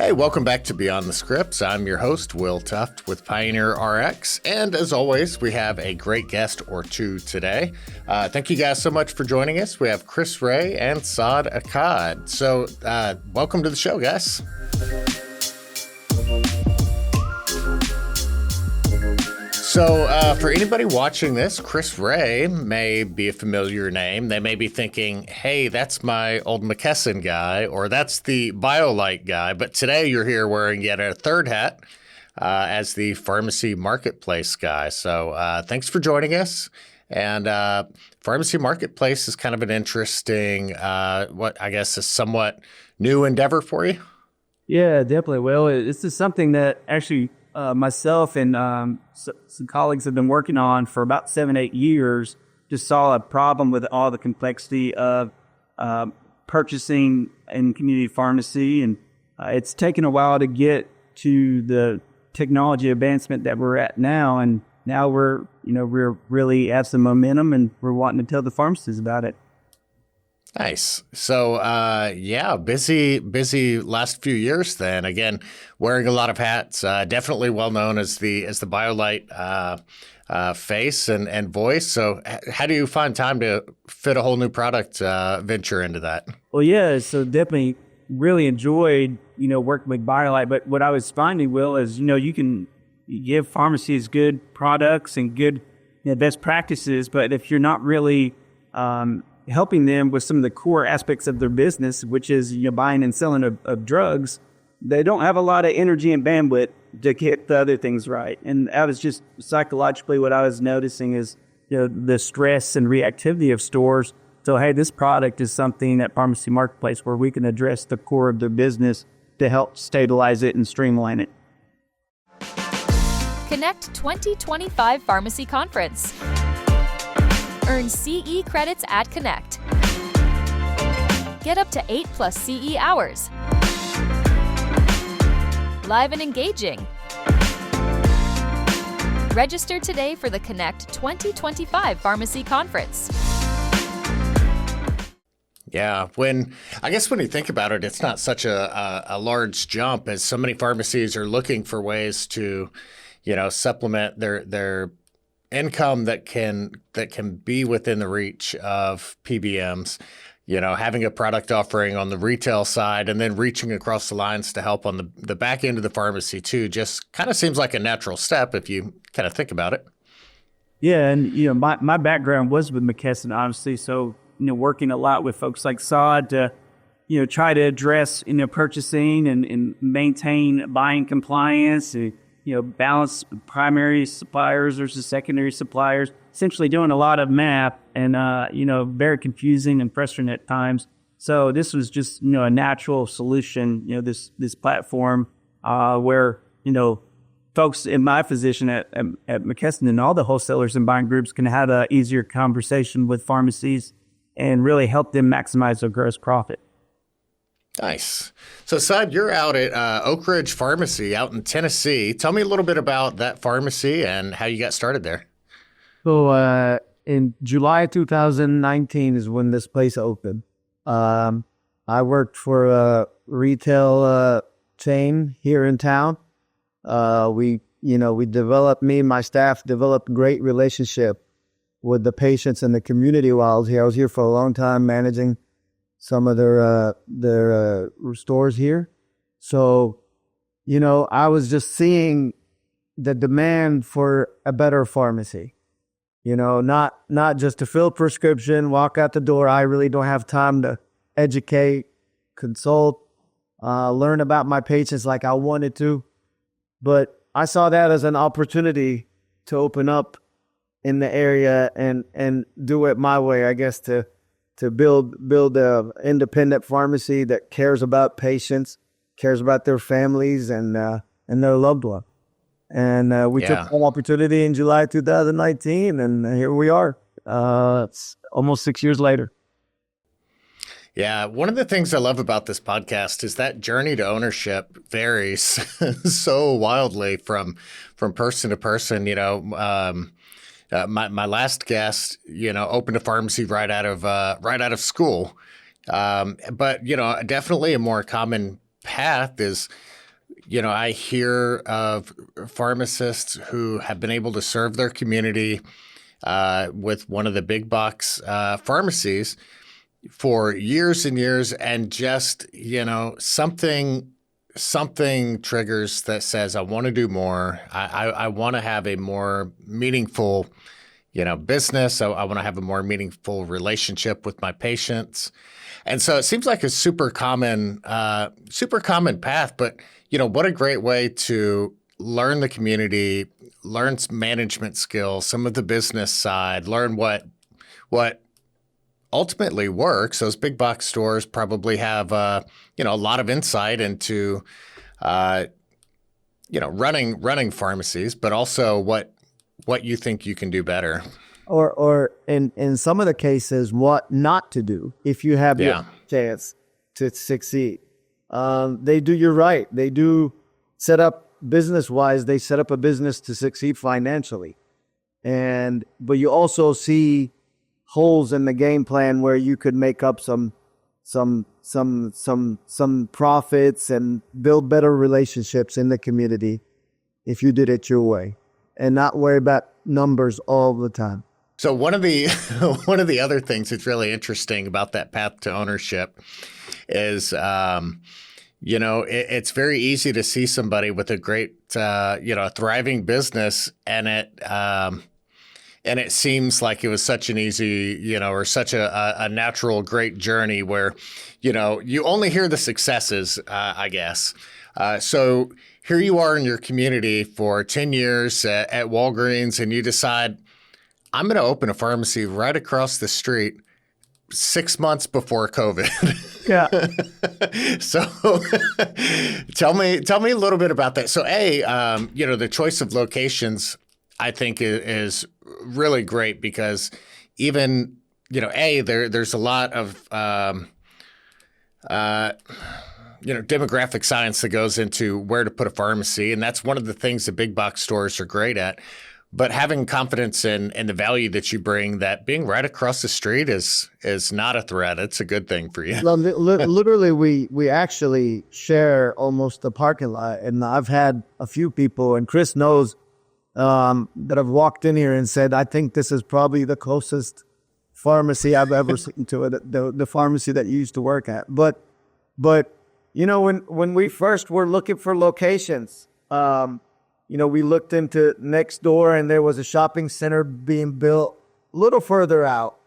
Hey, welcome back to Beyond the Scripts. I'm your host, Will Tuft with Pioneer RX. And as always, we have a great guest or two today. Thank you guys so much for joining us. We have Kris Rhea and Saad Aqqad. So welcome to the show, guys. So for anybody watching this, Kris Rhea may be a familiar name. They may be thinking, hey, that's my old McKesson guy, or that's the BioLite guy. But today you're here wearing yet a third hat as the pharmacy marketplace guy. So thanks for joining us. And pharmacy marketplace is kind of an interesting, what I guess is somewhat new endeavor for you. Yeah, definitely. Well, this is something that actually myself and some colleagues have been working on for about 7-8 years. Just saw a problem with all the complexity of purchasing in community pharmacy, and it's taken a while to get to the technology advancement that we're at now. And now we're really have some momentum, and we're wanting to tell the pharmacists about it. Nice. So, busy last few years then. Again, wearing a lot of hats, definitely well known as the BioLite face and voice. So how do you find time to fit a whole new product venture into that? Well, yeah, so definitely really enjoyed, working with BioLite. But what I was finding, Will, is, you can give pharmacies good products and good best practices, but if you're not really helping them with some of the core aspects of their business, which is buying and selling of drugs, they don't have a lot of energy and bandwidth to get the other things right. And that was just psychologically what I was noticing is the stress and reactivity of stores. So, hey, this product is something at Pharmacy Marketplace where we can address the core of their business to help stabilize it and streamline it. Connect 2025 Pharmacy Conference. Earn CE credits at Connect. Get up to 8+ CE hours. Live and engaging. Register today for the Connect 2025 Pharmacy Conference. Yeah, when you think about it, it's not such a large jump, as so many pharmacies are looking for ways to, supplement their income that can be within the reach of PBMs, having a product offering on the retail side and then reaching across the lines to help on the back end of the pharmacy too, just kind of seems like a natural step if you kind of think about it. Yeah, and my background was with McKesson, honestly, so working a lot with folks like Saad to try to address purchasing and maintain buying compliance. Balance primary suppliers versus secondary suppliers, essentially doing a lot of math and, very confusing and frustrating at times. So this was just, a natural solution, this platform where, folks in my position at McKesson and all the wholesalers and buying groups can have an easier conversation with pharmacies and really help them maximize their gross profit. Nice. So, Saad, you're out at Oak Ridge Pharmacy out in Tennessee. Tell me a little bit about that pharmacy and how you got started there. So, in July 2019 is when this place opened. I worked for a retail chain here in town. Me and my staff developed a great relationship with the patients and the community while I was here. I was here for a long time managing some of their stores here. So, I was just seeing the demand for a better pharmacy. Not just to fill prescription, walk out the door. I really don't have time to educate, consult, learn about my patients like I wanted to. But I saw that as an opportunity to open up in the area and do it my way, I guess, to build an independent pharmacy that cares about patients, cares about their families and their loved one. And we took that opportunity in July 2019, and here we are. It's almost 6 years later. Yeah, one of the things I love about this podcast is that journey to ownership varies so wildly from person to person. My last guest, opened a pharmacy right out of school, but definitely a more common path is, I hear of pharmacists who have been able to serve their community with one of the big box pharmacies for years and years, and just, something triggers that says, I want to do more. I want to have a more meaningful, business. I want to have a more meaningful relationship with my patients. And so it seems like a super common path, but what a great way to learn the community, learn some management skills, some of the business side, learn what ultimately works. Those big box stores probably have a lot of insight into running pharmacies, but also what you think you can do better. Or in some of the cases, what not to do if you have your chance to succeed. They do, you're right. They do set up business-wise, they set up a business to succeed financially. But you also see holes in the game plan where you could make up some profits and build better relationships in the community if you did it your way and not worry about numbers all the time. So one of the other things that's really interesting about that path to ownership is, it's very easy to see somebody with a great, thriving business, and it seems like it was such an easy, or such a natural, great journey where, you only hear the successes, I guess. So here you are in your community for 10 years at Walgreens, and you decide, I'm going to open a pharmacy right across the street 6 months before COVID. Yeah. So tell me a little bit about that. So the choice of locations, I think is really great because even, there's a lot of, demographic science that goes into where to put a pharmacy. And that's one of the things the big box stores are great at. But having confidence in the value that you bring, that being right across the street is not a threat. It's a good thing for you. Literally, we actually share almost the parking lot. And I've had a few people, and Kris knows, that have walked in here and said, I think this is probably the closest pharmacy I've ever seen to it, the pharmacy that you used to work at. But when we first were looking for locations, we looked into next door, and there was a shopping center being built a little further out.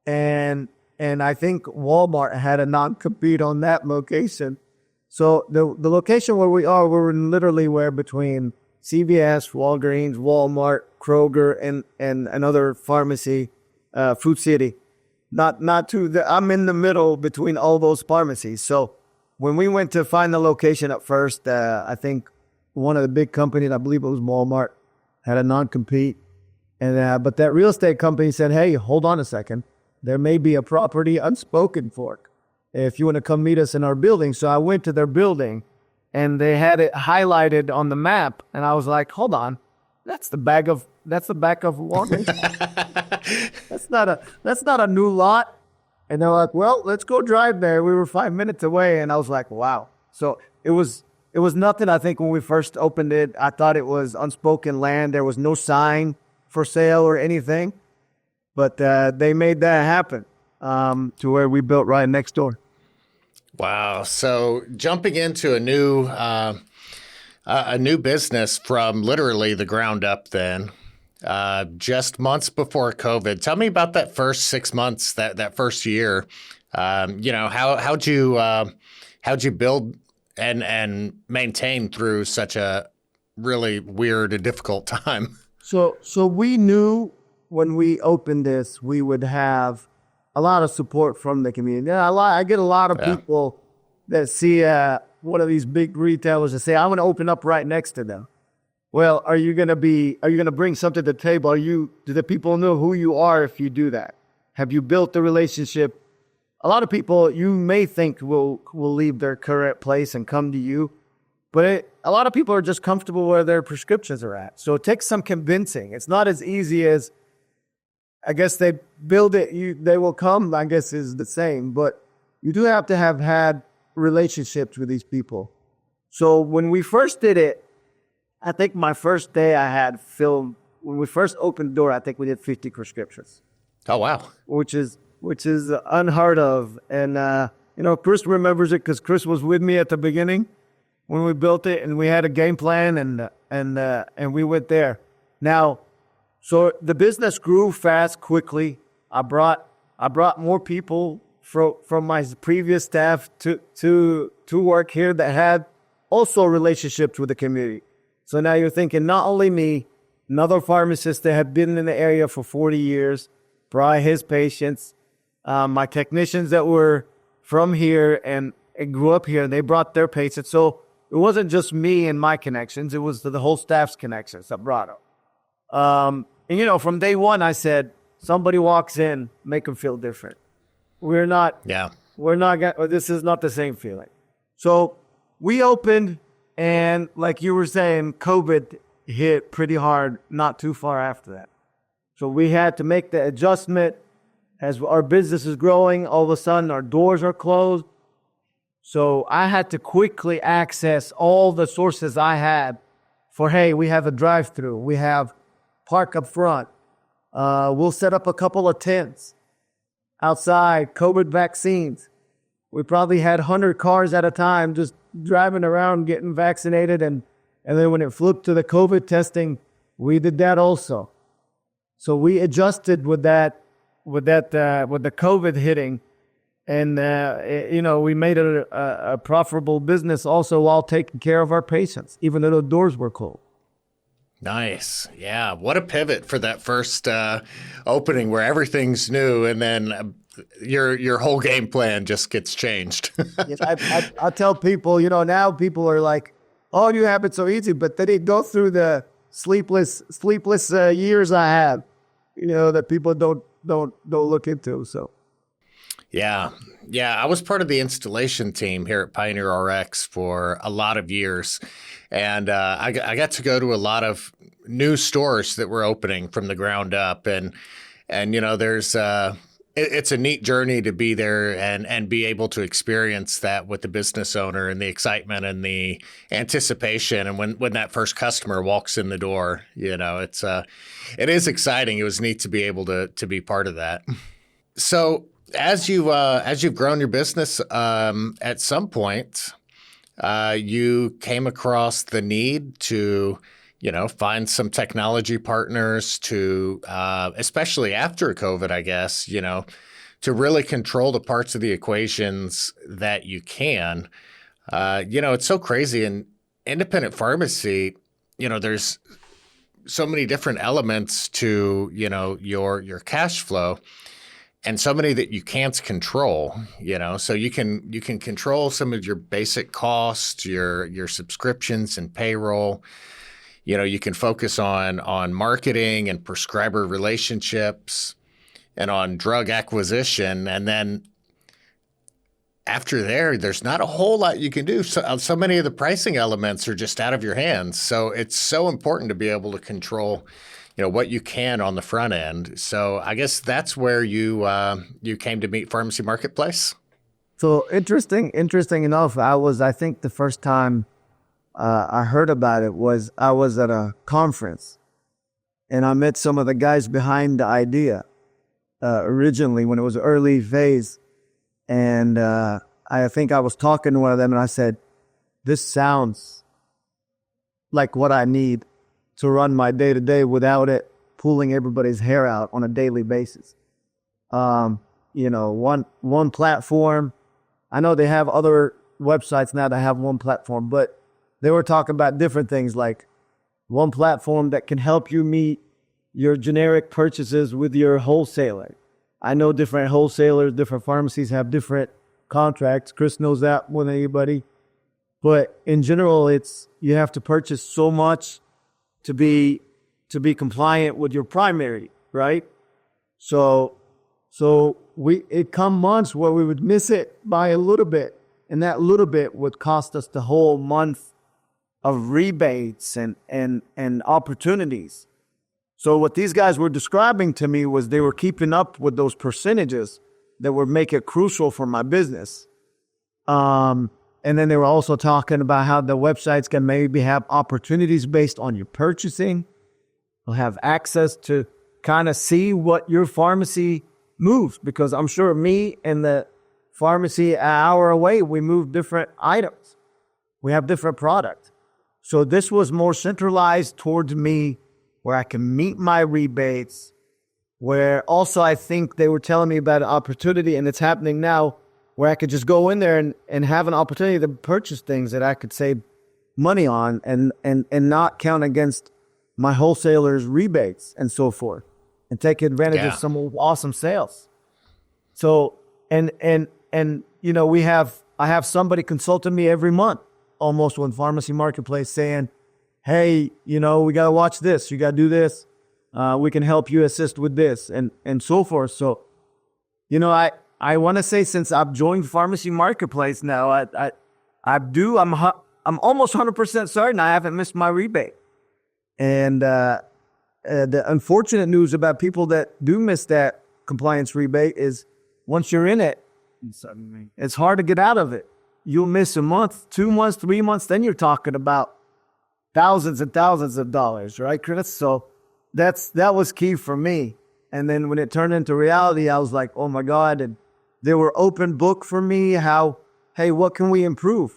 And I think Walmart had a non-compete on that location. So the location where we're literally between CVS, Walgreens, Walmart, Kroger, and another pharmacy, Food City. I'm in the middle between all those pharmacies. So when we went to find the location at first, I think one of the big companies, I believe it was Walmart, had a non-compete. But that real estate company said, hey, hold on a second. There may be a property unspoken for if you want to come meet us in our building. So I went to their building, and they had it highlighted on the map. And I was like, hold on. That's the back of Walgreens. That's not a new lot. And they're like, well, let's go drive there. We were 5 minutes away. And I was like, wow. So it was nothing. I think when we first opened it, I thought it was unspoken land. There was no sign for sale or anything. But they made that happen to where we built right next door. Wow. So jumping into a new business from literally the ground up then, just months before COVID. Tell me about that first 6 months, that first year. How'd you build and maintain through such a really weird and difficult time? So we knew when we opened this, we would have a lot of support from the community. I get a lot of people that see one of these big retailers and say, I want to open up right next to them. Well, are you going to bring something to the table? Do the people know who you are if you do that? Have you built the relationship? A lot of people you may think will leave their current place and come to you, but a lot of people are just comfortable where their prescriptions are at. So it takes some convincing. It's not as easy as, I guess they build it, they will come, I guess is the same. But you do have to have had relationships with these people. So when we first did it, I think my first day I had filled, when we first opened the door, I think we did 50 prescriptions. Oh, wow. Which is unheard of. And, Chris remembers it because Chris was with me at the beginning when we built it, and we had a game plan, and we went there. Now, so the business grew fast, quickly. I brought more people from my previous staff to work here that had also relationships with the community. So now you're thinking not only me, another pharmacist that had been in the area for 40 years, brought his patients, my technicians that were from here and grew up here, they brought their patients. So it wasn't just me and my connections, it was the whole staff's connections that brought them. From day one, I said, somebody walks in, make them feel different. This is not the same feeling. So we opened, and like you were saying, COVID hit pretty hard not too far after that. So we had to make the adjustment. As our business is growing, all of a sudden our doors are closed. So I had to quickly access all the sources I had for, hey, we have a drive-through. We have park up front. We'll set up a couple of tents outside, COVID vaccines. We probably had 100 cars at a time just driving around getting vaccinated. And then when it flipped to the COVID testing, we did that also. So we adjusted with the COVID hitting. And, we made it a profitable business also while taking care of our patients, even though the doors were closed. Nice. Yeah. What a pivot for that first opening where everything's new, and then your whole game plan just gets changed. Yes, I tell people, now people are like, oh, you have it so easy, but they didn't go through the sleepless years I had, that people don't look into. So. Yeah. I was part of the installation team here at Pioneer RX for a lot of years. And I got to go to a lot of new stores that were opening from the ground up. And there's it's a neat journey to be there and be able to experience that with the business owner and the excitement and the anticipation. And when that first customer walks in the door, it is exciting. It was neat to be able to be part of that. So as you've grown your business, at some point, you came across the need to, find some technology partners to, especially after COVID, I guess, to really control the parts of the equations that you can. It's so crazy in independent pharmacy. There's so many different elements to, your cash flow. And so many that you can't control, so you can control some of your basic costs, your subscriptions and payroll. You can focus on marketing and prescriber relationships and on drug acquisition. And then after there's not a whole lot you can do. So many of the pricing elements are just out of your hands. So it's so important to be able to control what you can on the front end. So I guess that's where you came to meet Pharmacy Marketplace. So interesting enough, I think the first time I heard about it was I was at a conference, and I met some of the guys behind the idea originally when it was early phase. And I think I was talking to one of them, and I said, this sounds like what I need to run my day-to-day without it pulling everybody's hair out on a daily basis. One platform. I know they have other websites now that have one platform, but they were talking about different things like one platform that can help you meet your generic purchases with your wholesaler. I know different wholesalers, different pharmacies have different contracts. Kris knows that more than anybody. But in general, you have to purchase so much to be compliant with your primary, right? So it come months where we would miss it by a little bit, and that little bit would cost us the whole month of rebates and opportunities. So what these guys were describing to me was they were keeping up with those percentages that would make it crucial for my business. And then they were also talking about how the websites can maybe have opportunities based on your purchasing. They'll have access to kind of see what your pharmacy moves, because I'm sure me and the pharmacy an hour away, we move different items. We have different products. So this was more centralized towards me, where I can meet my rebates, where also I think they were telling me about an opportunity, and it's happening now, where I could just go in there and have an opportunity to purchase things that I could save money on and not count against my wholesalers' rebates and so forth, and take advantage of some awesome sales. So, and you know, I have somebody consulting me every month, almost on Pharmacy Marketplace, saying, hey, you know, we got to watch this. You got to do this. We can help you assist with this and so forth. So, you know, I want to say, since I've joined Pharmacy Marketplace now, I'm almost 100% certain I haven't missed my rebate. And the unfortunate news about people that do miss that compliance rebate is, once you're in it, it's hard to get out of it. You'll miss a month, 2 months, 3 months, then you're talking about thousands and thousands of dollars, right, Kris? So that was key for me. And then when it turned into reality, I was like, oh my God. And they were open book for me, hey, what can we improve?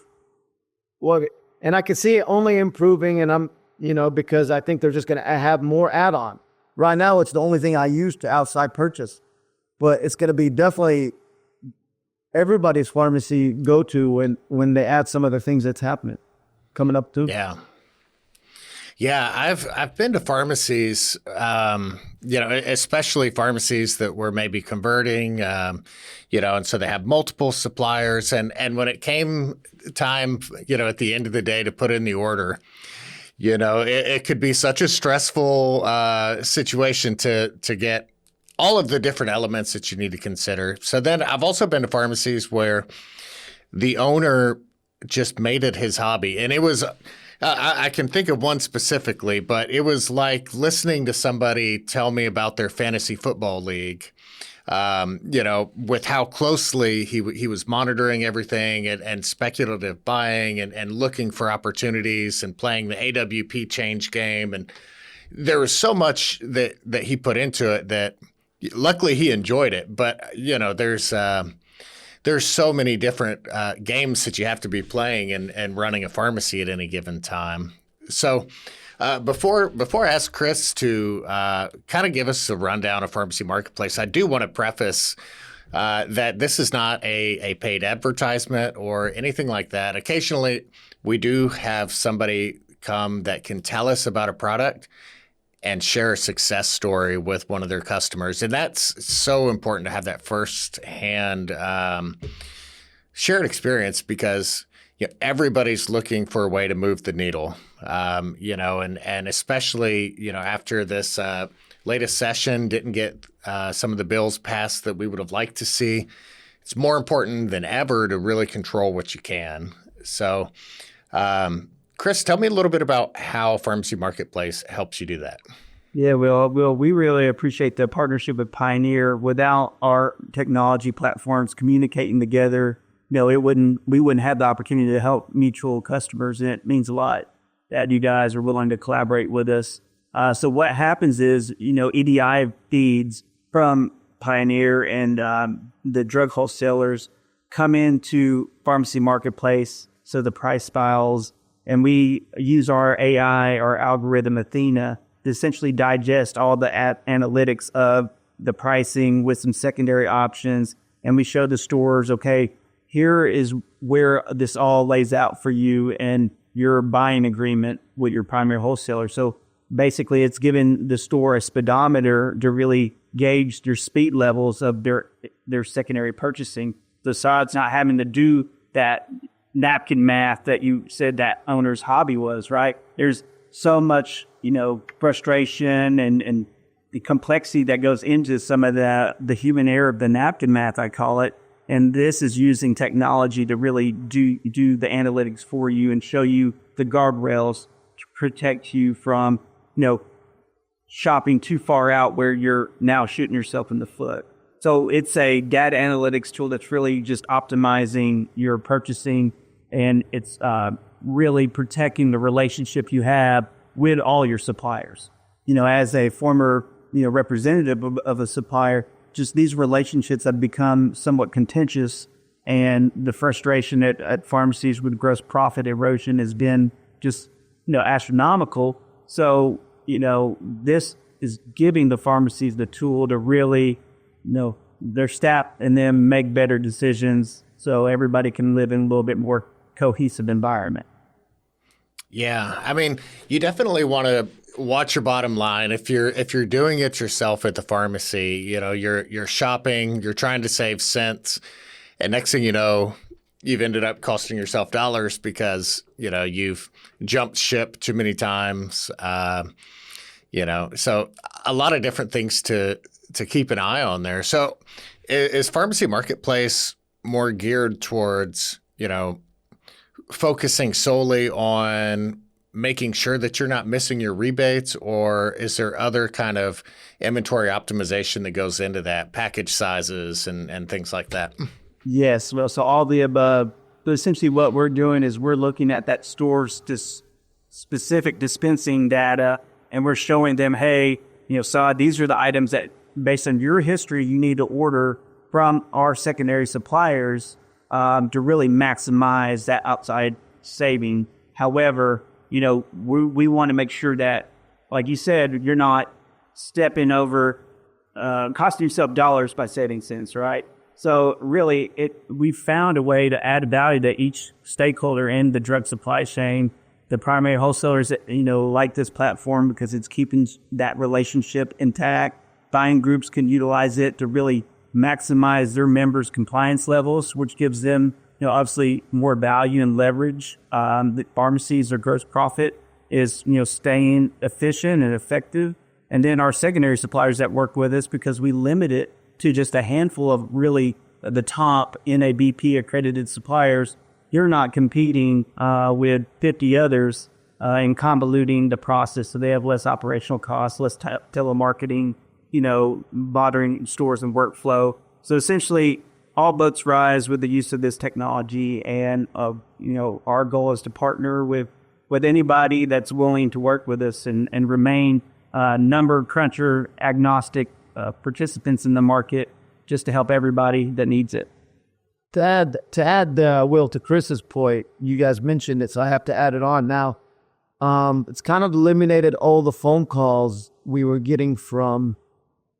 And I could see it only improving, and I'm, you know, because I think they're just going to have more add-on. Right now, it's the only thing I use to outside purchase. But it's going to be definitely everybody's pharmacy go-to when they add some of the things that's happening, coming up too. Yeah. Yeah, I've been to pharmacies, you know, especially pharmacies that were maybe converting, you know, and so they have multiple suppliers. And when it came time, you know, at the end of the day to put in the order, you know, it could be such a stressful situation to get all of the different elements that you need to consider. So then I've also been to pharmacies where the owner just made it his hobby. And it was I can think of one specifically, but it was like listening to somebody tell me about their fantasy football league, you know, with how closely he was monitoring everything and speculative buying and looking for opportunities and playing the AWP change game. And there was so much that he put into it that luckily he enjoyed it. But, you know, there's so many different games that you have to be playing and running a pharmacy at any given time. So before I ask Kris to kind of give us a rundown of Pharmacy Marketplace, I do want to preface that this is not a paid advertisement or anything like that. Occasionally, we do have somebody come that can tell us about a product and share a success story with one of their customers. And that's so important to have that firsthand shared experience, because you know, everybody's looking for a way to move the needle, you know, and especially, you know, after this latest session didn't get some of the bills passed that we would have liked to see. It's more important than ever to really control what you can. So, Kris, tell me a little bit about how Pharmacy Marketplace helps you do that. Yeah, Will, we really appreciate the partnership with Pioneer. Without our technology platforms communicating together, you know, we wouldn't have the opportunity to help mutual customers, and it means a lot that you guys are willing to collaborate with us. So what happens is, you know, EDI feeds from Pioneer and the drug wholesalers come into Pharmacy Marketplace, so the price files, and we use our AI, our algorithm Athena, to essentially digest all the analytics of the pricing with some secondary options. And we show the stores, okay, here is where this all lays out for you and your buying agreement with your primary wholesaler. So basically it's giving the store a speedometer to really gauge their speed levels of their secondary purchasing. The Saad's not having to do that napkin math that you said that owner's hobby was, right? There's so much, you know, frustration and the complexity that goes into some of the human error of the napkin math, I call it. And this is using technology to really do the analytics for you and show you the guardrails to protect you from, you know, shopping too far out where you're now shooting yourself in the foot. So it's a data analytics tool that's really just optimizing your purchasing, and it's really protecting the relationship you have with all your suppliers. As a former, representative of a supplier, just these relationships have become somewhat contentious, and the frustration at pharmacies with gross profit erosion has been just, astronomical. So, this is giving the pharmacies the tool to really, their staff and them make better decisions so everybody can live in a little bit more cohesive environment. Yeah, I mean, you definitely want to watch your bottom line. If you're doing it yourself at the pharmacy, you're shopping, you're trying to save cents, and next thing you know, you've ended up costing yourself dollars because you've jumped ship too many times. So a lot of different things to keep an eye on there. So is Pharmacy Marketplace more geared towards focusing solely on making sure that you're not missing your rebates, or is there other kind of inventory optimization that goes into that, package sizes and things like that? Yes. Well, so all the above. But essentially what we're doing is we're looking at that store's specific dispensing data, and we're showing them, hey, Saad, these are the items that, based on your history, you need to order from our secondary suppliers to really maximize that outside saving. However, we want to make sure that, like you said, you're not stepping over, costing yourself dollars by saving cents, right? So really, we found a way to add value to each stakeholder in the drug supply chain. The primary wholesalers, like this platform because it's keeping that relationship intact. Buying groups can utilize it to really maximize their members' compliance levels, which gives them, obviously more value and leverage. The pharmacies, their gross profit is, staying efficient and effective. And then our secondary suppliers that work with us, because we limit it to just a handful of really the top NABP accredited suppliers, you're not competing with 50 others and convoluting the process. So they have less operational costs, less telemarketing, bothering stores and workflow. So essentially, all boats rise with the use of this technology. And, our goal is to partner with anybody that's willing to work with us and remain number cruncher agnostic participants in the market, just to help everybody that needs it. To add, Will, to Chris's point, you guys mentioned it, so I have to add it on now. It's kind of eliminated all the phone calls we were getting from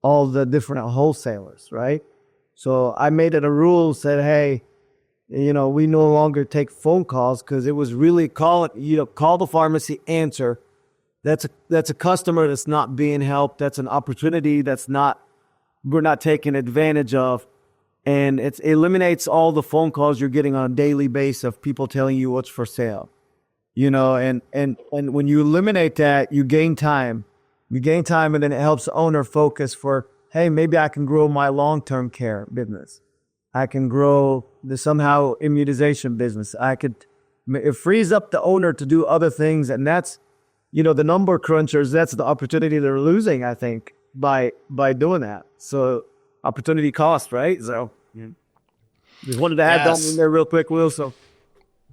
all the different wholesalers, right? So I made it a rule, said, hey, we no longer take phone calls, because it was really call the pharmacy, answer. That's a customer that's not being helped. That's an opportunity we're not taking advantage of. And it eliminates all the phone calls you're getting on a daily basis of people telling you what's for sale. And when you eliminate that, you gain time. You gain time, and then it helps the owner focus for, hey, maybe I can grow my long-term care business. I can grow the somehow immunization business. It frees up the owner to do other things, and that's, the number crunchers, that's the opportunity they're losing, I think, by doing that. So opportunity cost, right? So just wanted to add that in there real quick, Will. So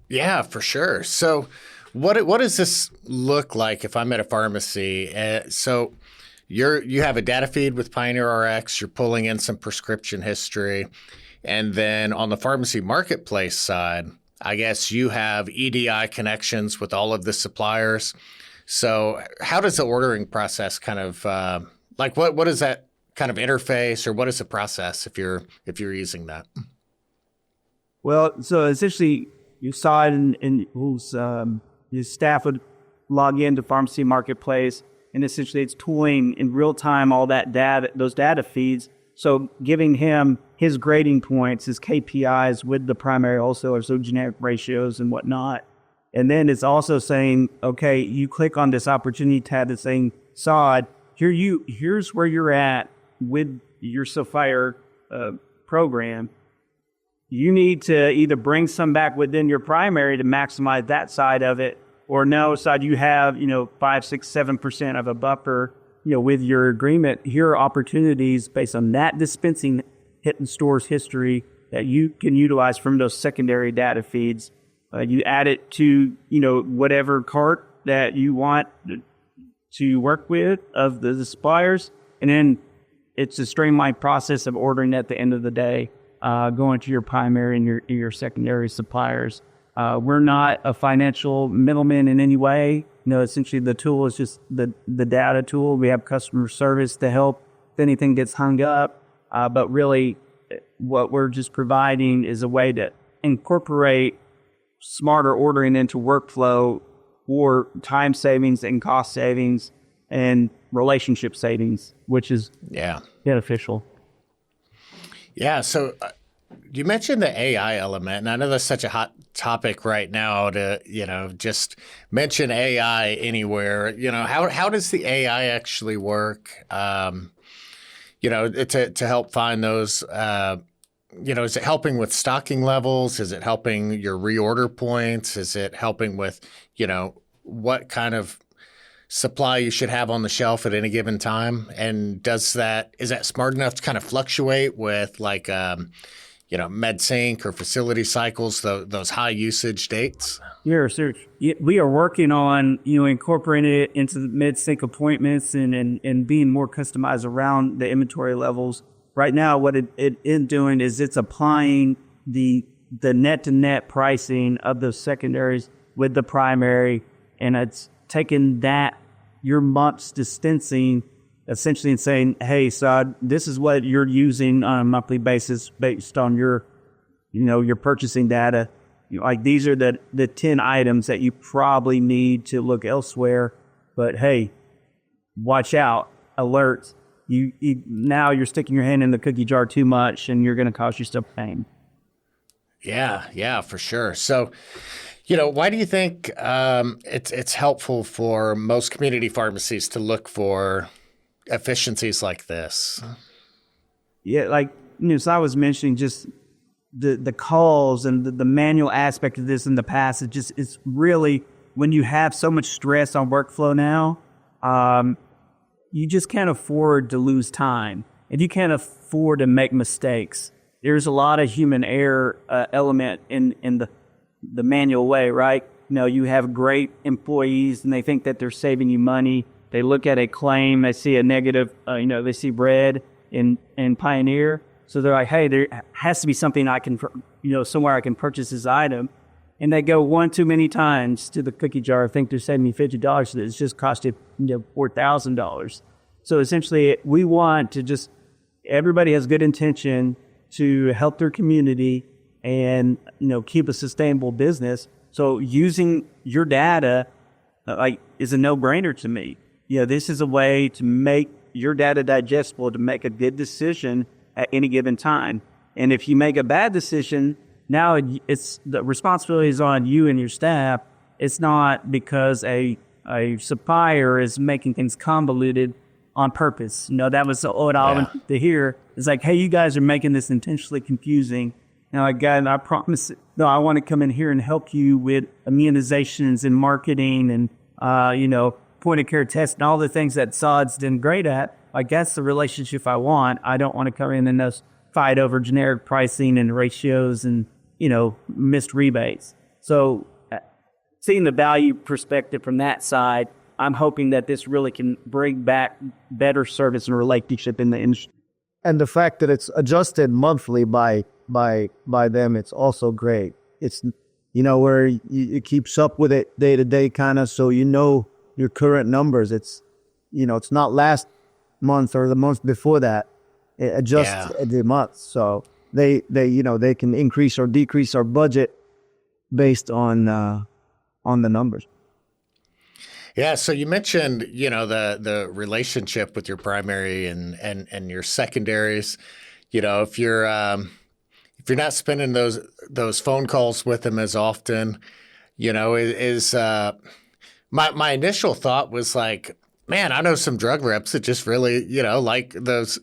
yeah, for sure. So what does this look like if I'm at a pharmacy? So you have a data feed with Pioneer RX. You're pulling in some prescription history, and then on the Pharmacy Marketplace side, I guess you have EDI connections with all of the suppliers. So how does the ordering process kind of what is that kind of interface, or what is the process if you're using that? Well, so essentially, you saw it in whose your staff would log into Pharmacy Marketplace, and essentially it's tooling in real time all that data, those data feeds. So giving him his grading points, his KPIs with the primary wholesaler, so generic ratios and whatnot. And then it's also saying, okay, you click on this opportunity tab that's saying, Saad, here's where you're at with your supplier program. You need to either bring some back within your primary to maximize that side of it, or no, Saad, you have 5, 6, 7% of a buffer with your agreement. Here are opportunities based on that dispensing hitting store's history that you can utilize from those secondary data feeds. You add it to, whatever cart that you want to work with of the suppliers. And then it's a streamlined process of ordering at the end of the day, going to your primary and your secondary suppliers. We're not a financial middleman in any way. Essentially the tool is just the data tool. We have customer service to help if anything gets hung up. But really what we're just providing is a way to incorporate smarter ordering into workflow for time savings and cost savings and relationship savings, which is beneficial. Yeah. So you mentioned the AI element, and I know that's such a hot topic right now to, just mention AI anywhere. How does the AI actually work? To help find those, is it helping with stocking levels? Is it helping your reorder points? Is it helping with, what kind of supply you should have on the shelf at any given time? And is that smart enough to kind of fluctuate with like, MedSync or facility cycles, those high usage dates? Yeah, sir. We are working on, incorporating it into the MedSync appointments and being more customized around the inventory levels. Right now, what it is doing is it's applying the net-to-net pricing of those secondaries with the primary, and it's taking your month's distancing essentially and saying, hey, Saad, this is what you're using on a monthly basis based on your purchasing data. These are the 10 items that you probably need to look elsewhere. But hey, watch out, alerts. Now you're sticking your hand in the cookie jar too much and you're going to cause yourself pain. Yeah, for sure. So, why do you think it's helpful for most community pharmacies to look for efficiencies like this? Yeah, so I was mentioning just the calls and the manual aspect of this in the past. It's really, when you have so much stress on workflow now, you just can't afford to lose time, and you can't afford to make mistakes. There's a lot of human error element in the manual way, right? You have great employees and they think that they're saving you money. They look at a claim, they see a negative, they see red in Pioneer. So they're like, hey, there has to be something I can, somewhere I can purchase this item. And they go one too many times to the cookie jar, think they're saving me $50, so it's just cost you $4,000. So essentially, we want to everybody has good intention to help their community and, keep a sustainable business. So using your data, is a no-brainer to me. This is a way to make your data digestible, to make a good decision at any given time. And if you make a bad decision, now it's the responsibility is on you and your staff. It's not because a supplier is making things convoluted on purpose. That was what I wanted to hear. It's like, hey, you guys are making this intentionally confusing. Now, again, I promise, I want to come in here and help you with immunizations and marketing and, point of care tests and all the things that Saad's done great at. That's the relationship I want. I don't want to come in and fight over generic pricing and ratios and, missed rebates. So seeing the value perspective from that side, I'm hoping that this really can bring back better service and relationship in the industry. And the fact that it's adjusted monthly by them, it's also great. It's, where it keeps up with it day to day kind of, so your current numbers. It's, it's not last month or the month before that. It adjusts every month. So they can increase or decrease our budget based on the numbers. Yeah. So you mentioned, the relationship with your primary and your secondaries. If you're not spending those phone calls with them as often, my initial thought was like, man, I know some drug reps that just really, like those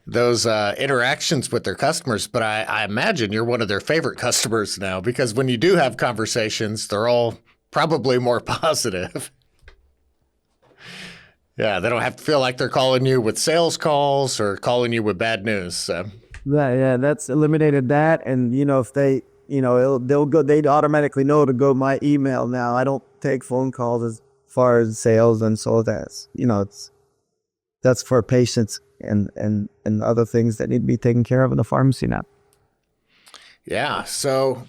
interactions with their customers. But I imagine you're one of their favorite customers now, because when you do have conversations, they're all probably more positive. Yeah, they don't have to feel like they're calling you with sales calls or calling you with bad news. So. That's eliminated that. And, if they, they'd automatically know to go to my email now. I don't take phone calls as far as sales. And so that's for patients and other things that need to be taken care of in the pharmacy now. Yeah. So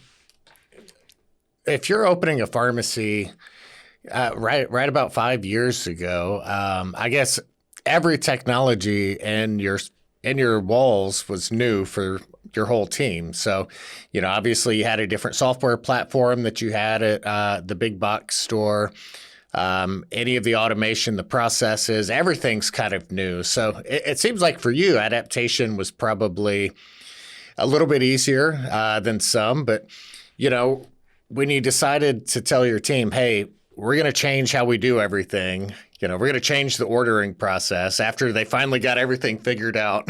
if you're opening a pharmacy right about 5 years ago, I guess every technology in your walls was new for your whole team. So, obviously you had a different software platform that you had at the big box store. Any of the automation, the processes, everything's kind of new. So it seems like for you, adaptation was probably a little bit easier than some. But, when you decided to tell your team, hey, we're going to change how we do everything, we're going to change the ordering process after they finally got everything figured out.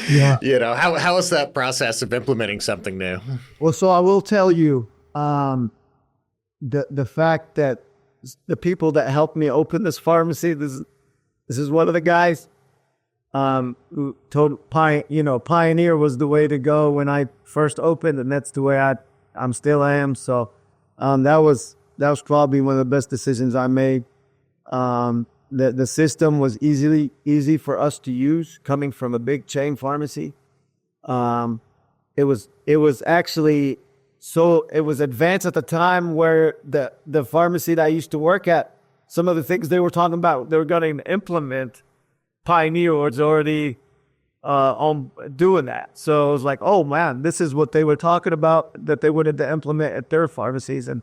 Yeah. How is that process of implementing something new? Well, so I will tell you, the fact that the people that helped me open this pharmacy, this is one of the guys who told Pioneer was the way to go when I first opened, and that's the way I'm still am. So that was probably one of the best decisions I made. The system was easy for us to use, coming from a big chain pharmacy. It was actually it was advanced at the time where the pharmacy that I used to work at, some of the things they were talking about, they were going to implement. Pioneer was already on doing that. So it was like, oh man, this is what they were talking about that they wanted to implement at their pharmacies, and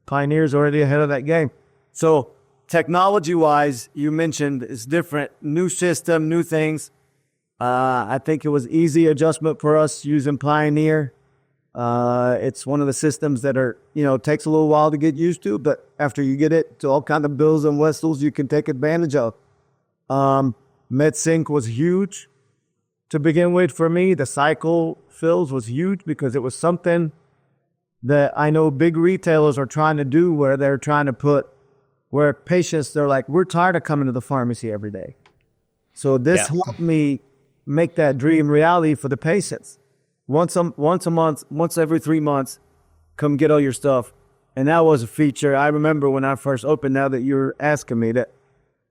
Pioneer's already ahead of that game. So technology-wise, you mentioned it's different, new system, new things. I think it was easy adjustment for us using Pioneer. It's one of the systems that are, takes a little while to get used to, but after you get it to all kind of bells and whistles, you can take advantage of. MedSync was huge to begin with for me. The cycle fills was huge because it was something that I know big retailers are trying to do, where they're trying to put where patients, they're like, we're tired of coming to the pharmacy every day. So this helped me make that dream reality for the patients. Once a month, once every 3 months, come get all your stuff. And that was a feature. I remember when I first opened, now that you're asking me, that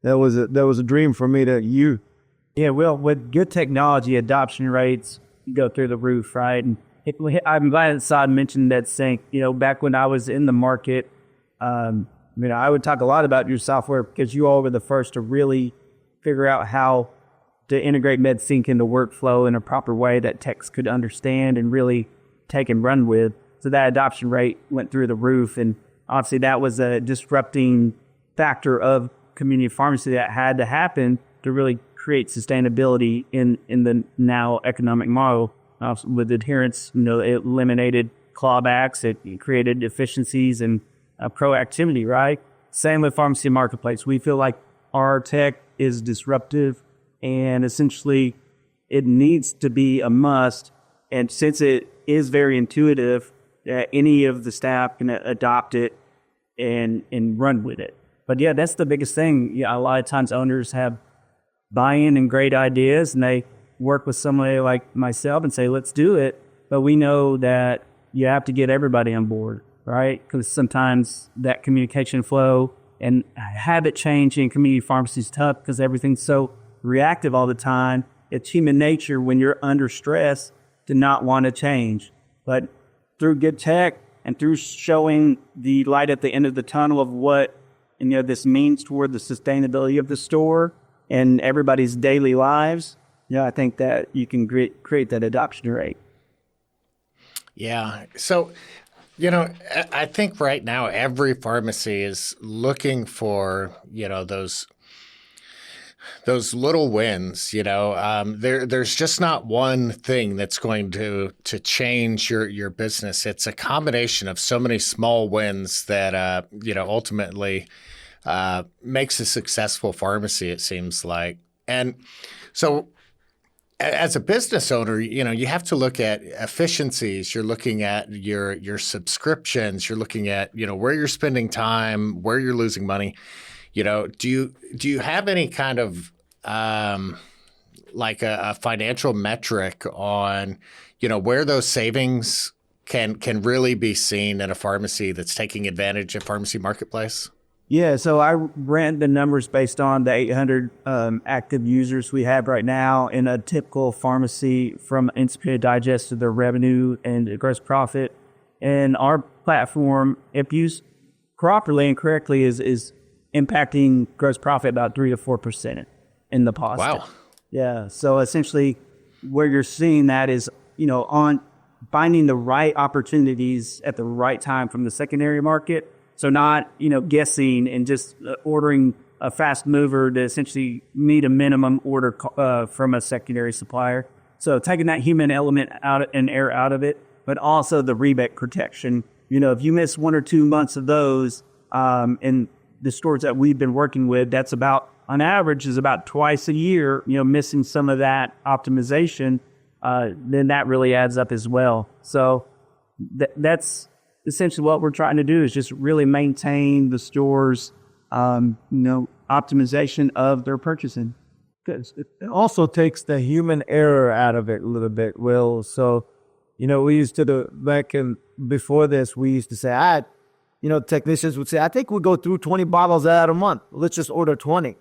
was a dream for me to use. Yeah, well, with good technology, adoption rates go through the roof, right? And I'm glad that Saad mentioned that sync. Back when I was in the market, I would talk a lot about your software because you all were the first to really figure out how to integrate MedSync into workflow in a proper way that techs could understand and really take and run with. So that adoption rate went through the roof. And obviously that was a disrupting factor of community pharmacy that had to happen to really create sustainability in the now economic model. With adherence, it eliminated clawbacks, it created efficiencies and proactivity, right? Same with pharmacy marketplace. We feel like our tech is disruptive and essentially it needs to be a must. And since it is very intuitive, any of the staff can adopt it and run with it. But yeah, that's the biggest thing. A lot of times owners have buy-in and great ideas, and they work with somebody like myself and say, let's do it. But we know that you have to get everybody on board, right? Because sometimes that communication flow and habit change in community pharmacy is tough because everything's so reactive all the time. It's human nature when you're under stress to not want to change. But through good tech and through showing the light at the end of the tunnel of what this means toward the sustainability of the store and everybody's daily lives, I think that you can create that adoption rate. Yeah. So, I think right now every pharmacy is looking for, those little wins. There's just not one thing that's going to change your business. It's a combination of so many small wins that ultimately makes a successful pharmacy, it seems like. And so as a business owner, you have to look at efficiencies. You're looking at your subscriptions. You're looking at, where you're spending time, where you're losing money. Do you have any kind of like a financial metric on, where those savings can really be seen in a pharmacy that's taking advantage of pharmacy marketplace? Yeah, so I ran the numbers based on the 800 active users we have right now in a typical pharmacy, from Instant Digest to their revenue and gross profit. And our platform, if used properly and correctly, is impacting gross profit about 3 to 4% in the positive. Wow. Yeah, so essentially where you're seeing that is, on finding the right opportunities at the right time from the secondary market. So not, guessing and just ordering a fast mover to essentially meet a minimum order from a secondary supplier. So taking that human element out and error out of it, but also the rebate protection. If you miss 1 or 2 months of those in the stores that we've been working with, that's about, on average, is about twice a year, missing some of that optimization, then that really adds up as well. So that's essentially what we're trying to do, is just really maintain the store's, optimization of their purchasing. It also takes the human error out of it a little bit, Will. So, we used to before this, we used to say, technicians would say, I think we go through 20 bottles out a month. Let's just order 20.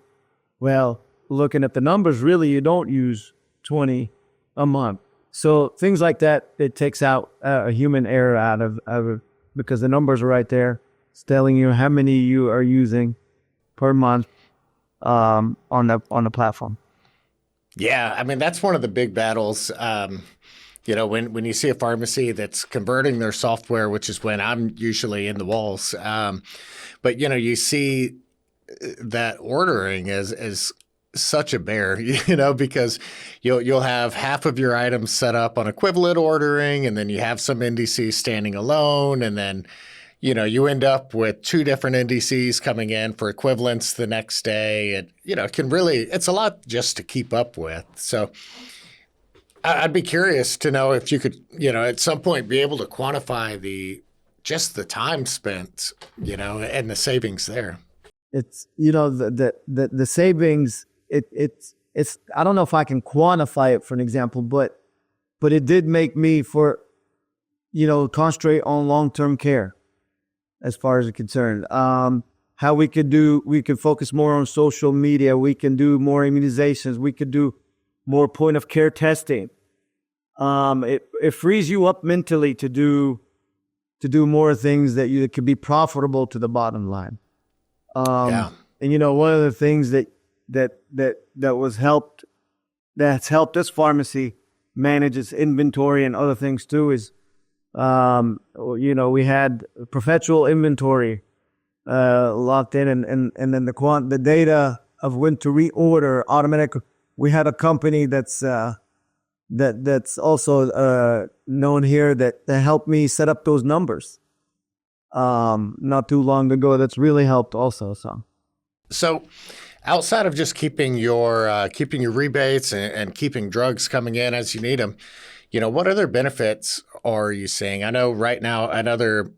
Well, looking at the numbers, really, you don't use 20 a month. So things like that, it takes out a human error out of it, because the numbers are right there. It's telling you how many you are using per month on the platform. Yeah, I mean, that's one of the big battles. When you see a pharmacy that's converting their software, which is when I'm usually in the walls, but you see that ordering is such a bear, because you'll have half of your items set up on equivalent ordering, and then you have some NDCs standing alone, and then you end up with 2 different NDCs coming in for equivalents the next day. It's a lot just to keep up with. So I'd be curious to know if you could, at some point be able to quantify the time spent, and the savings there. It's, the savings, it's I don't know if I can quantify it for an example, but it did make me concentrate on long-term care as far as it's concerned. How we could focus more on social media. We can do more immunizations. We could do more point of care testing. It frees you up mentally to do more things that could be profitable to the bottom line. And one of the things that's helped this pharmacy manage its inventory and other things too is, we had perpetual inventory locked in, and then the data of when to reorder automatic. We had a company that's also known here that helped me set up those numbers not too long ago. That's really helped also. So outside of just keeping your rebates and keeping drugs coming in as you need them, what other benefits are you seeing? I know right now another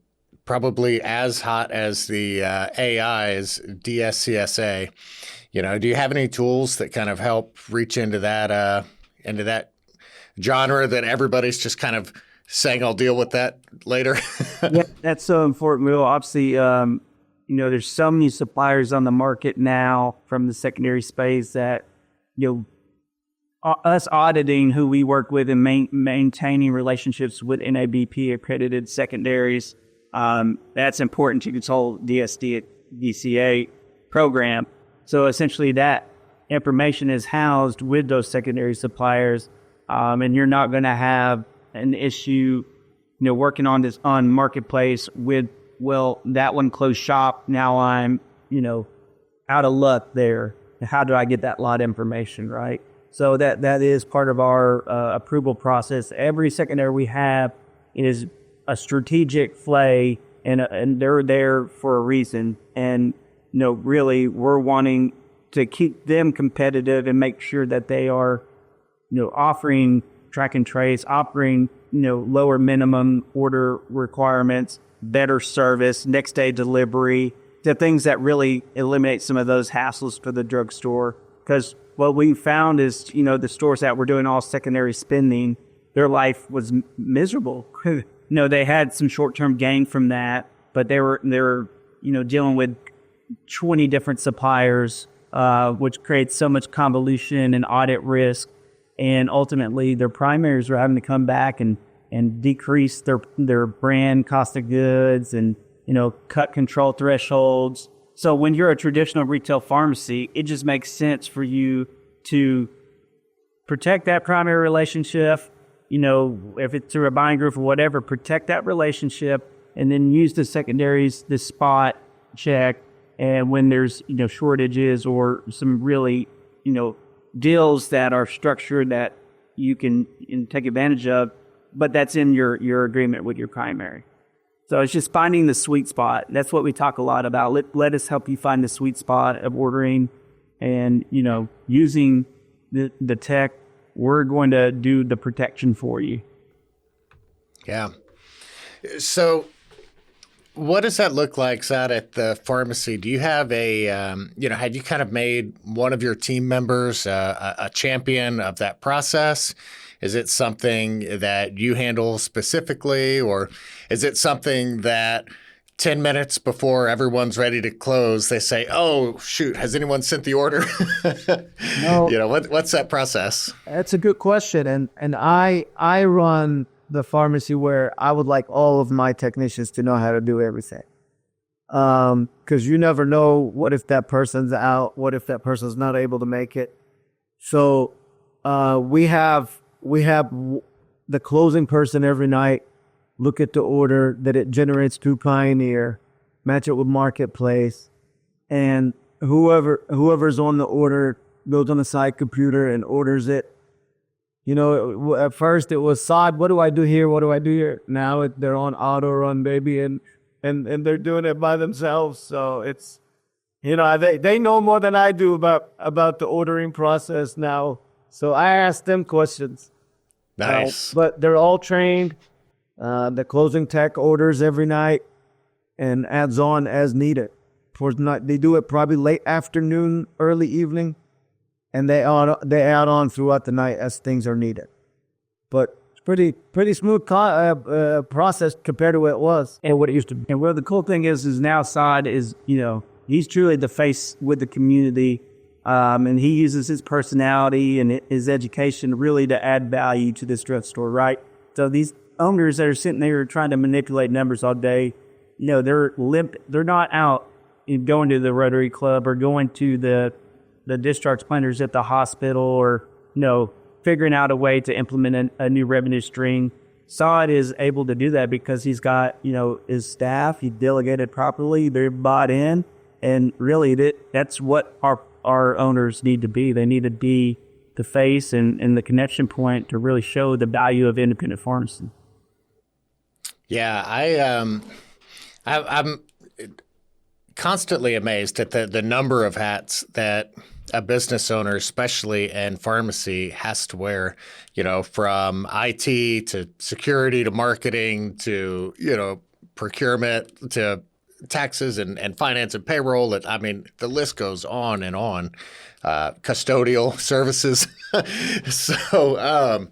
probably as hot as the AI is DSCSA. Do you have any tools that kind of help reach into that genre that everybody's just kind of saying, I'll deal with that later? Yeah, that's so important. Will, obviously, there's so many suppliers on the market now from the secondary space that, us auditing who we work with and maintaining relationships with NABP accredited secondaries, that's important to this whole DSCSA program. So essentially that information is housed with those secondary suppliers, and you're not going to have an issue, working on marketplace with, well, that one closed shop. Now I'm, out of luck there. How do I get that lot information, right? So that is part of our approval process. Every secondary we have is a strategic play, and they're there for a reason. And really, we're wanting to keep them competitive and make sure that they are, offering track and trace, offering lower minimum order requirements, better service, next day delivery, the things that really eliminate some of those hassles for the drugstore. Because what we found is, the stores that were doing all secondary spending, their life was miserable. They had some short-term gain from that, but they were dealing with 20 different suppliers, which creates so much convolution and audit risk. And ultimately, their primaries were having to come back and decrease their brand cost of goods and, cut control thresholds. So when you're a traditional retail pharmacy, it just makes sense for you to protect that primary relationship, if it's through a buying group or whatever, protect that relationship and then use the secondaries, the spot check. And when there's, shortages or some really, deals that are structured that you can take advantage of, but that's in your agreement with your primary. So it's just finding the sweet spot. That's what we talk a lot about. Let us help you find the sweet spot of ordering and, using the tech. We're going to do the protection for you. Yeah. So what does that look like, Saad, at the pharmacy? Do you have have you kind of made one of your team members a champion of that process? Is it something that you handle specifically, or is it something that 10 minutes before everyone's ready to close, they say, oh, shoot, has anyone sent the order? No. What's that process? That's a good question. And I run the pharmacy where I would like all of my technicians to know how to do everything. Because you never know, what if that person's out? What if that person's not able to make it? So we have the closing person every night look at the order that it generates through Pioneer, match it with Marketplace, and whoever's on the order goes on the side computer and orders it. At first it was, Saad, what do I do here? What do I do here? Now they're on auto run, baby, and they're doing it by themselves. So it's, they know more than I do about the ordering process now. So I ask them questions. Nice. But they're all trained. The closing tech orders every night and adds on as needed. They do it probably late afternoon, early evening, and they add on throughout the night as things are needed. But it's pretty smooth process compared to what it was and what it used to be. And the cool thing is now Saad is, he's truly the face with the community. And he uses his personality and his education really to add value to this drugstore, right? So these owners that are sitting there trying to manipulate numbers all day, they're not out and going to the Rotary Club or going to the discharge planners at the hospital or, figuring out a way to implement a new revenue stream. Saad is able to do that because he's got, his staff, he delegated properly, they're bought in, and really that's what our owners need to be. They need to be the face and the connection point to really show the value of independent pharmacy. Yeah, I'm constantly amazed at the number of hats that a business owner, especially in pharmacy, has to wear, from IT to security to marketing to, procurement to taxes and finance and payroll. The list goes on and on. Custodial services. So,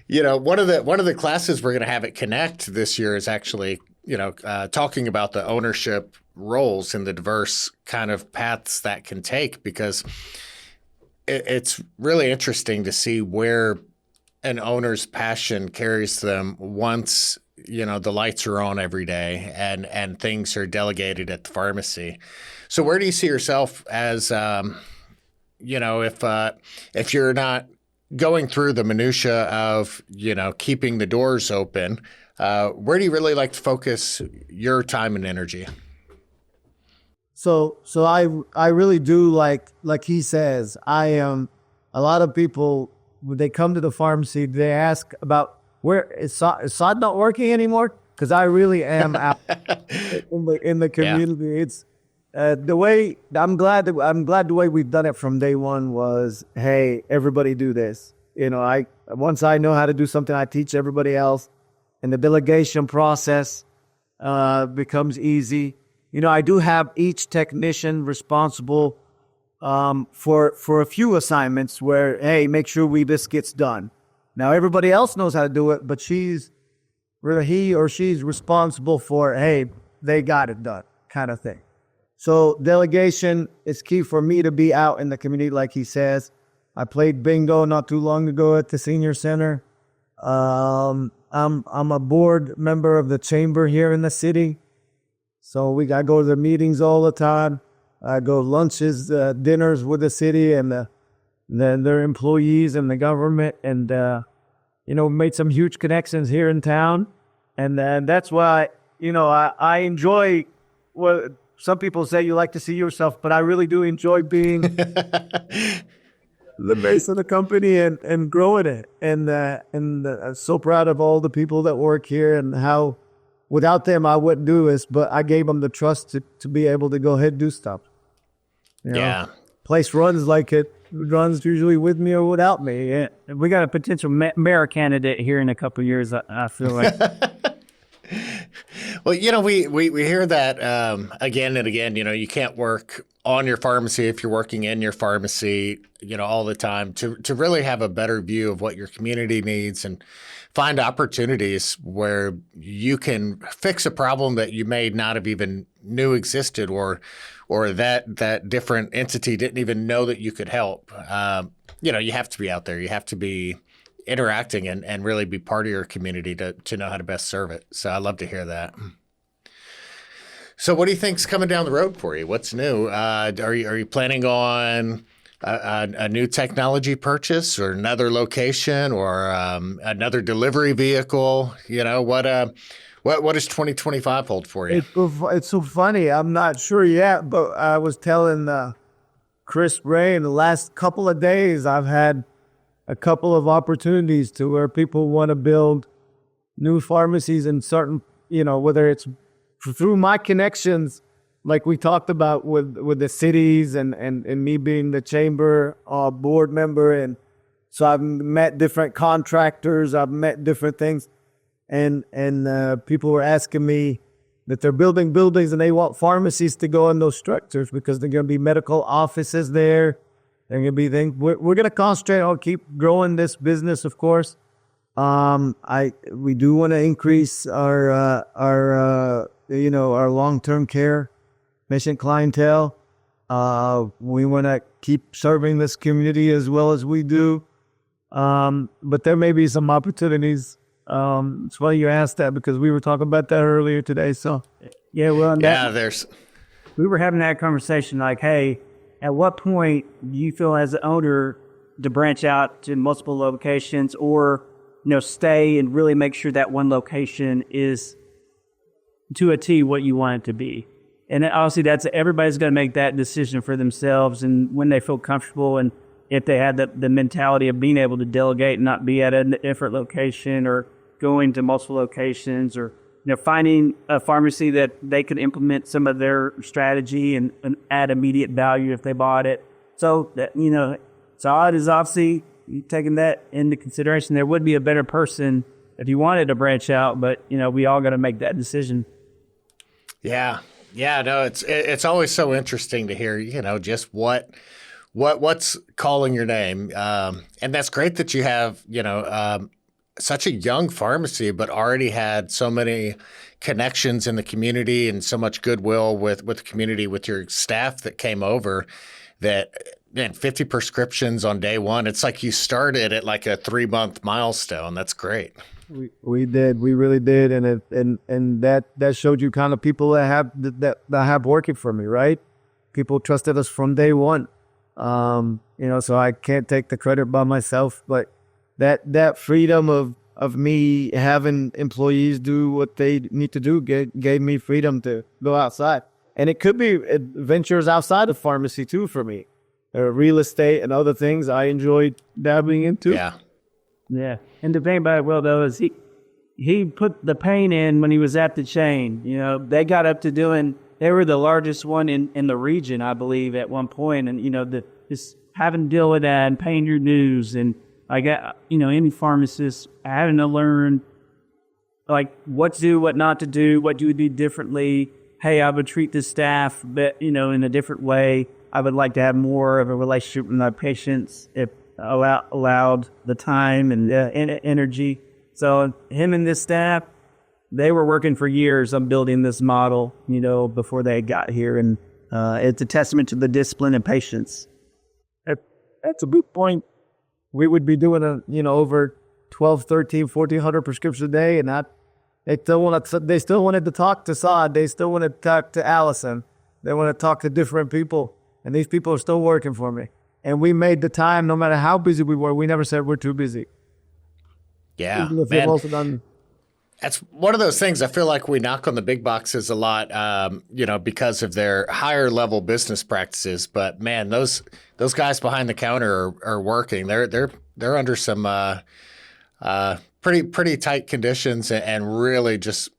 one of the classes we're going to have at Connect this year is actually, talking about the ownership roles and the diverse kind of paths that can take, because it's really interesting to see where an owner's passion carries them once, the lights are on every day and things are delegated at the pharmacy. So where do you see yourself as, if you're not going through the minutia of, keeping the doors open, where do you really like to focus your time and energy? So I really do like he says, a lot of people, when they come to the pharmacy, they ask about where is Saad not working anymore? Because I really am out in the community. Yeah. It's the way I'm glad the way we've done it from day one was, hey, everybody do this. Once I know how to do something, I teach everybody else, and the delegation process becomes easy. I do have each technician responsible for a few assignments where, hey, make sure this gets done. Now everybody else knows how to do it, but he or she's responsible for, hey, they got it done, kind of thing. So delegation is key for me to be out in the community, like he says. I played bingo not too long ago at the senior center. I'm a board member of the chamber here in the city. So I go to the meetings all the time. I go lunches, dinners with the city and their employees and the government. And, made some huge connections here in town. And that's why, I enjoy what some people say you like to see yourself, but I really do enjoy being the base of the company and growing it. And I'm so proud of all the people that work here and how without them I wouldn't do this, but I gave them the trust to be able to go ahead and do stuff. Yeah. Place runs like it runs usually with me or without me. Yeah, we got a potential mayor candidate here in a couple of years, I feel like. Well, we hear that again and again. You can't work on your pharmacy if you're working in your pharmacy, all the time to really have a better view of what your community needs and find opportunities where you can fix a problem that you may not have even knew existed or that different entity didn't even know that you could help. You have to be out there. You have to be interacting and really be part of your community to know how to best serve it. So I love to hear that. So what do you think's coming down the road for you? What's new? Are you planning on a new technology purchase or another location or another delivery vehicle? What does 2025 hold for you? It's so funny. I'm not sure yet, but I was telling Kris Rhea in the last couple of days, I've had a couple of opportunities to where people want to build new pharmacies in certain, whether it's through my connections, like we talked about with the cities and me being the chamber board member. And so I've met different contractors. I've met different things. And people were asking me that they're building buildings and they want pharmacies to go in those structures because they're going to be medical offices there. There are going to be things. We're going to concentrate on keep growing this business, of course. We do want to increase our long-term care patient clientele. We want to keep serving this community as well as we do. But there may be some opportunities. It's funny you asked that because we were talking about that earlier today. So yeah, well, we were having that conversation like, hey, at what point do you feel as an owner to branch out to multiple locations or, stay and really make sure that one location is to a T what you want it to be? And obviously everybody's going to make that decision for themselves and when they feel comfortable and if they had the mentality of being able to delegate and not be at a different location or going to multiple locations or finding a pharmacy that they could implement some of their strategy and add immediate value if they bought it. So that Saad is obviously taking that into consideration. There would be a better person if you wanted to branch out, but we all got to make that decision. Yeah, no, it's always so interesting to hear just what's calling your name, and that's great that you have such a young pharmacy, but already had so many connections in the community and so much goodwill with the community, with your staff that came over that, man, 50 prescriptions on day one. It's like you started at like a 3-month milestone. That's great. We did. We really did. And that showed you kind of people that have working for me, right? People trusted us from day one. So I can't take the credit by myself, but that freedom of me having employees do what they need to do gave me freedom to go outside. And it could be ventures outside of pharmacy too for me. Real estate and other things I enjoyed dabbling into. Yeah. And the thing about it, Will, though, is he put the pain in when he was at the chain. They got up to they were the largest one in the region, I believe, at one point. And, just having to deal with that and paying your dues and I got, any pharmacist having to learn like what to do, what not to do, what you would do differently. Hey, I would treat the staff, but in a different way. I would like to have more of a relationship with my patients if allowed the time and energy. So him and this staff, they were working for years on building this model, before they got here. And it's a testament to the discipline and patience. That's a good point. We would be doing over 12, 13, 1,400 prescriptions a day, and they still wanted to talk to Saad. They still wanted to talk to Allison. They want to talk to different people, and these people are still working for me. And we made the time, no matter how busy we were. We never said we're too busy. Yeah, Even if man. we've also done. That's one of those things I feel like we knock on the big boxes a lot, because of their higher level business practices. But man, those guys behind the counter are working. They're under some pretty tight conditions and really just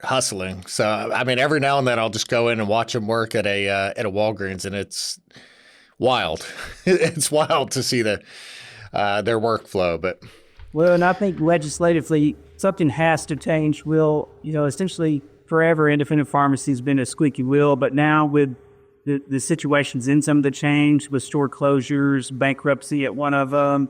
hustling. So I mean, every now and then I'll just go in and watch them work at a Walgreens, and it's wild. It's wild to see their workflow, but. Well, and I think legislatively, something has to change. Essentially forever, independent pharmacy has been a squeaky wheel, but now with the situations in some of the change, with store closures, bankruptcy at one of them,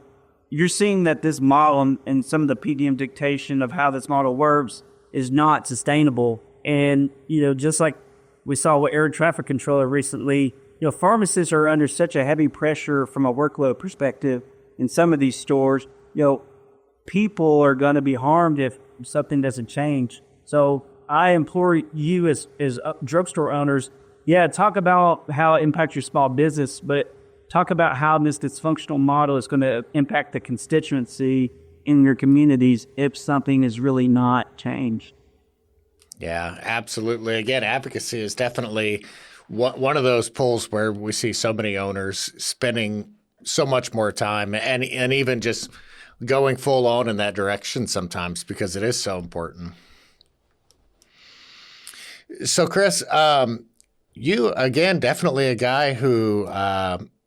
you're seeing that this model and some of the PDM dictation of how this model works is not sustainable. And, just like we saw with air traffic controller recently, pharmacists are under such a heavy pressure from a workload perspective in some of these stores. People are going to be harmed if something doesn't change. So I implore you as drugstore owners, talk about how it impacts your small business, but talk about how this dysfunctional model is going to impact the constituency in your communities if something is really not changed. Yeah, absolutely. Again, advocacy is definitely one of those pulls where we see so many owners spending so much more time and even just going full on in that direction sometimes because it is so important. So, Kris, you, again, definitely a guy who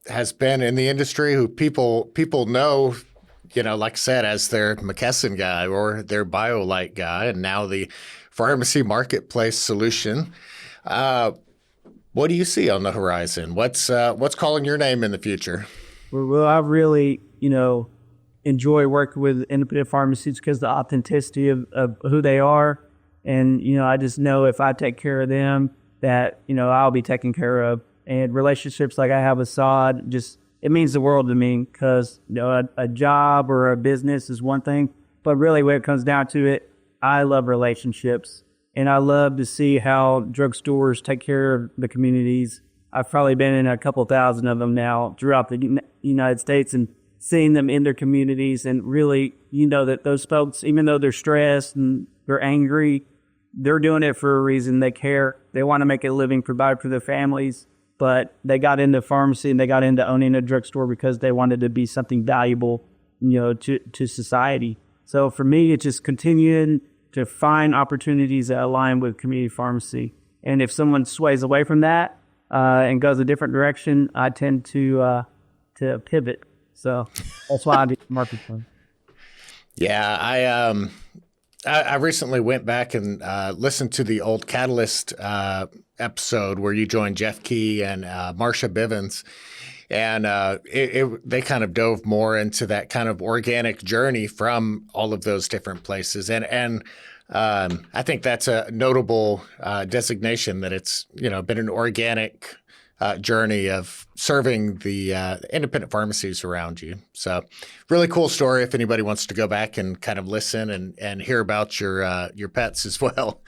has been in the industry, who people know, like I said, as their McKesson guy or their BioLite guy, and now the pharmacy marketplace solution. What do you see on the horizon? What's calling your name in the future? Well, I really, enjoy working with independent pharmacies because the authenticity of who they are. And, I just know if I take care of them that, I'll be taken care of. And relationships like I have with Saad, it means the world to me because, a job or a business is one thing. But really when it comes down to it, I love relationships. And I love to see how drugstores take care of the communities. I've probably been in a couple thousand of them now throughout the United States and seeing them in their communities, and really, that those folks, even though they're stressed and they're angry, they're doing it for a reason. They care. They want to make a living, provide for their families, but they got into pharmacy and they got into owning a drugstore because they wanted to be something valuable, to society. So for me, it's just continuing to find opportunities that align with community pharmacy. And if someone sways away from that and goes a different direction, I tend to pivot. So that's why I do market plan. Yeah, I recently went back and listened to the old Catalyst episode where you joined Jeff Key and Marsha Bivens, and they kind of dove more into that kind of organic journey from all of those different places, and I think that's a notable designation that it's been an organic journey of serving the independent pharmacies around you. So really cool story if anybody wants to go back and kind of listen and hear about your pets as well.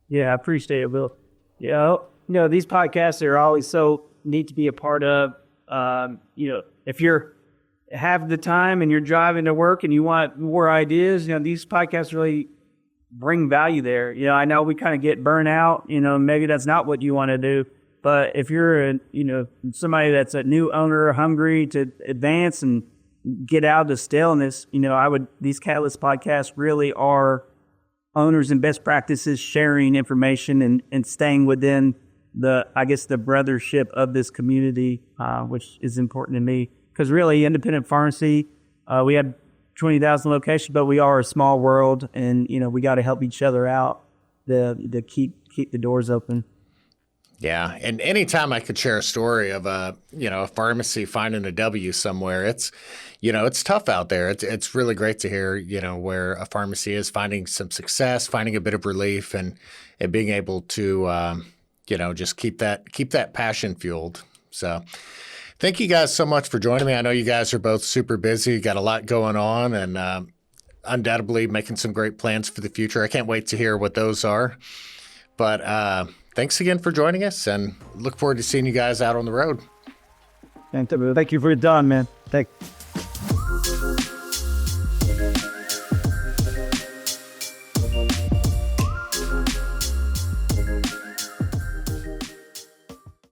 Yeah, I appreciate it, Will. These podcasts are always so neat to be a part of. If you're have the time and you're driving to work and you want more ideas, these podcasts really bring value there. I know we kind of get burnt out, maybe that's not what you want to do. But if you're somebody that's a new owner, hungry to advance and get out of the staleness, these Catalyst podcasts really are owners and best practices sharing information and staying within the brothership of this community, which is important to me. Because really, independent pharmacy, we have 20,000 locations, but we are a small world, and we got to help each other out to keep the doors open. Yeah, and anytime I could share a story of a pharmacy finding a W somewhere, it's tough out there. It's really great to hear where a pharmacy is finding some success, finding a bit of relief, and being able to just keep that passion fueled. So, thank you guys so much for joining me. I know you guys are both super busy, got a lot going on, and undoubtedly making some great plans for the future. I can't wait to hear what those are. But thanks again for joining us, and look forward to seeing you guys out on the road. Thank you for your time, man. Thanks.